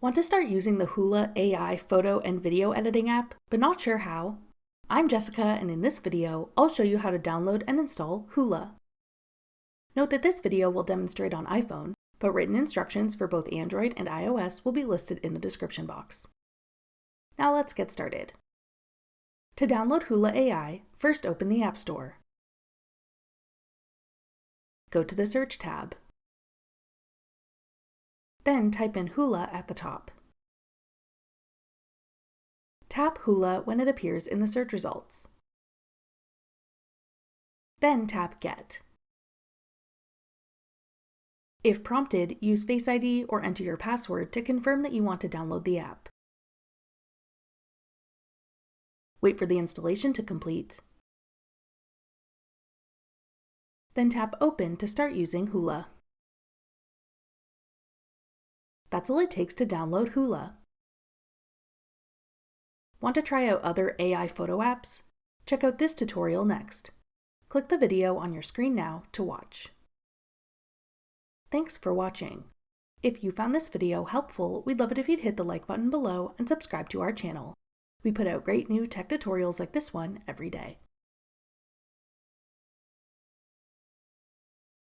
Want to start using the Hula AI photo and video editing app, but not sure how? I'm Jessica, and in this video, I'll show you how to download and install Hula. Note that this video will demonstrate on iPhone, but written instructions for both Android and iOS will be listed in the description box. Now let's get started. To download Hula AI, first open the App Store. Go to the Search tab. Then type in Hula at the top. Tap Hula when it appears in the search results. Then tap Get. If prompted, use Face ID or enter your password to confirm that you want to download the app. Wait for the installation to complete. Then tap Open to start using Hula. That's all it takes to download Hula. Want to try out other AI photo apps? Check out this tutorial next. Click the video on your screen now to watch. Thanks for watching. If you found this video helpful, we'd love it if you'd hit the like button below and subscribe to our channel. We put out great new tech tutorials like this one every day.